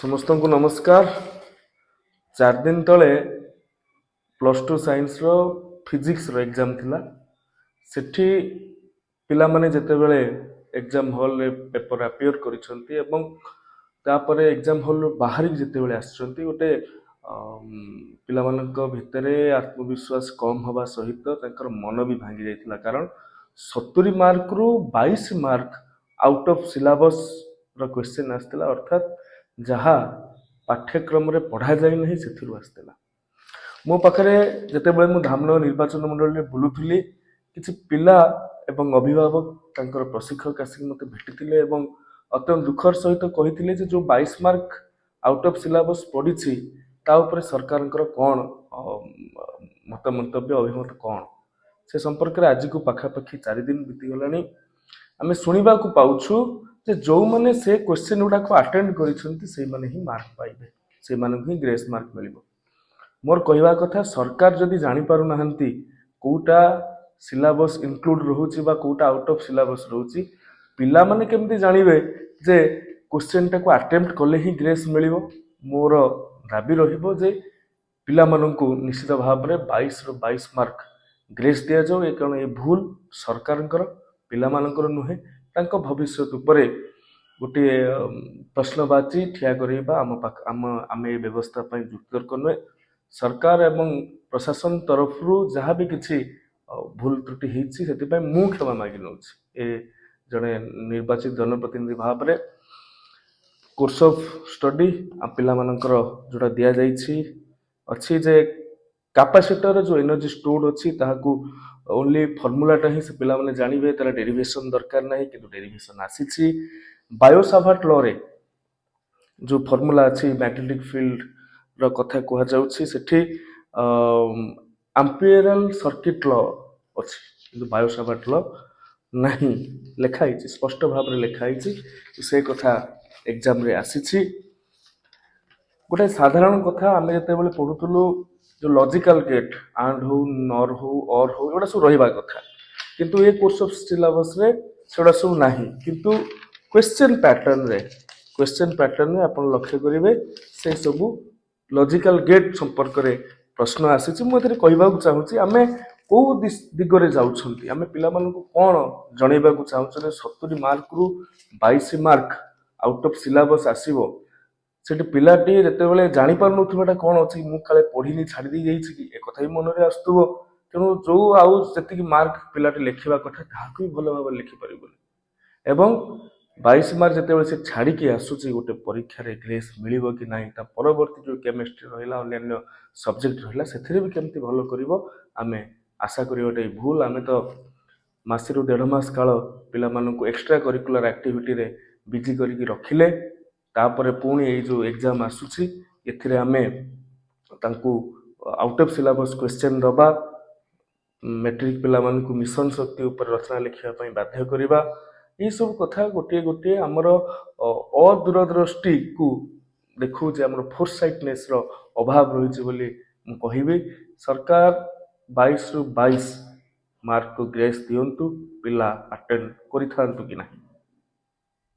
समस्त को नमस्कार। 4 दिन तले +2 साइंस रो फिजिक्स रो एग्जाम थिला। सेठी पिला माने जेते बेले एग्जाम हॉल रे पेपर अपियर करिसंती एवं तापरे एग्जाम हॉल रो बाहर जेते बेले आछंती गोटे पिला मानक भितरे आत्मविश्वास कम हवा सहित तांकर मन भी भांगी जाइतिला। कारण 70 मार्क रु 22 मार्क आउट ऑफ सिलेबस रो क्वेश्चन आस्तिला, अर्थात जहाँ पाठ्यक्रम रे पढ़ा जाई नहीं सेथिरु आस्तिला। मो पाखरे जेतेबेले मु धामनगर निर्वाचन मंडल रे बुलुथुली किछि पिला एवं अभिभावक तांकर प्रशिक्षक आसिक मते भेटिथिले एवं अत्यंत दुखर सहित कहिथिले जे जो 22 मार्क आउट ऑफ सिलेबस पड़िछि ता उपरे सरकारଙ୍କର कोन मत मंतव्य अभिमत कोन से संपर्क रे आज को पाखापाखि 4 दिन बीती गलानी। आमे सुनिबा को पाउछु जे जो माने से क्वेश्चन गुडा को अटेंड करिसंती से माने ही मार्क पाइबे, से माने ही ग्रेस मार्क मिलिबो। मोर कहवा कथा सरकार जदि जानि पारु नाहंती कोटा सिलेबस इंक्लूड रहउची बा कोटा आउट ऑफ सिलेबस रहउची, पिला माने केमति जानिबे जे क्वेश्चन टा को अटेम्प्ट करले ही ग्रेस मिलिबो। मोर दाबी रहिबो जे पिला माननकु निश्चित भाव रे 22 रो 22 मार्क ग्रेस दिया जाओ। ए कारण ए भूल सरकारଙ୍କର पिला माननकर नुहे, तांको भविष्य उपरे गोटे प्रश्नवाची ठिया करिबा आम व्यवस्था युक्तर्क नुहे। सरकार एवं प्रशासन तरफ जहाँ भी किसी भूल त्रुटि होती से मु क्षमा मागी नौ ए जड़े निर्वाचित जनप्रतिनिधि भाव में कोर्स ऑफ स्टडी पिला मानकर जोड़ा दिया जाइछि अच्छी जे कैपेसिटर जो एनर्जी स्टोर्ड अच्छी ताहाकू ओनली फॉर्मूलाटा ही से पिला माने जानिबे, तार डेरिवेशन दरकार नहीं कि डेरिवेशन आसीछि। बायोसावर्ट लॉ रे जो फॉर्मूला अच्छी मैग्नेटिक फील्ड रो कथा कह जाउछि सेठी एम्पिरिकल सर्किट लॉ अच्छी, किंतु बायोसावर्ट लॉ नहीं लिखा है, स्पष्ट भाव में लिखा है से कथा एग्जाम रे आसीछि। गोटे साधारण कथा आमे जते बेले पढुतलु जो लॉजिकल गेट एंड हो नॉर हो और हो एडा सब रहिबा कथा, किंतु ए कोर्स ऑफ सिलेबस रे सेडा सब नाही। किंतु क्वेश्चन पैटर्न रे आपण लक्ष्य करिवे से सब लॉजिकल गेट संपर्क रे प्रश्न आसीछि। मु एथरे कहबाकू चाहूछि आमे को दिगरे जाउछंती, आमे पिला मानकु कोन जणैबाकू चाहूछु 70 मार्क रु 22 मार्क आउट ऑफ सिलेबस आसीबो। सेठी पिलाटी जेते बेले जानि पार नथुबाटा कोन अछि मु काले पढिनी छाडी दी जाइछि कि ए कथा ही मन रे आस्तुबो, तेनु जो आउ जति कि मार्क पिलाटी लेखिबा कथा ताहाकु भलो भाबे लिखि परिबो एवं 22 मार्क जेते बेले से छाडी के आसुछि गोटे परीक्षा रे ग्रेस मिलिबो कि नाही, ता परवर्ती जो केमिस्ट्री रहिला अन्य सब्जेक्ट रहिला सेथिरे भी केमति भलो करिवो आमे आशा करी। गोटे भूल आमे तो मासे रु 1.5 मास काल पिला मानकु एक्स्ट्रा करिकुलर एक्टिविटी रे बिजी करिकि रखिले, तापरे पुणी ए जो एग्जाम आसुछि एथिरे आमे तांकु आउट ऑफ सिलेबस क्वेश्चन दबा, मैट्रिक पिला मानकु मिशन शक्ति ऊपर रचना लिखिया पई बाध्य करिबा। ये सब कथा गोटे गोटे आमर अदूरदृष्टि को देखु जे आमर फोरसाइटनेस रो अभाव रही बोली मु कहिबे। सरकार 22 रु 22 मार्क को ग्रेस दियंतु, पिला अटेंड करिथांतु कि नाही।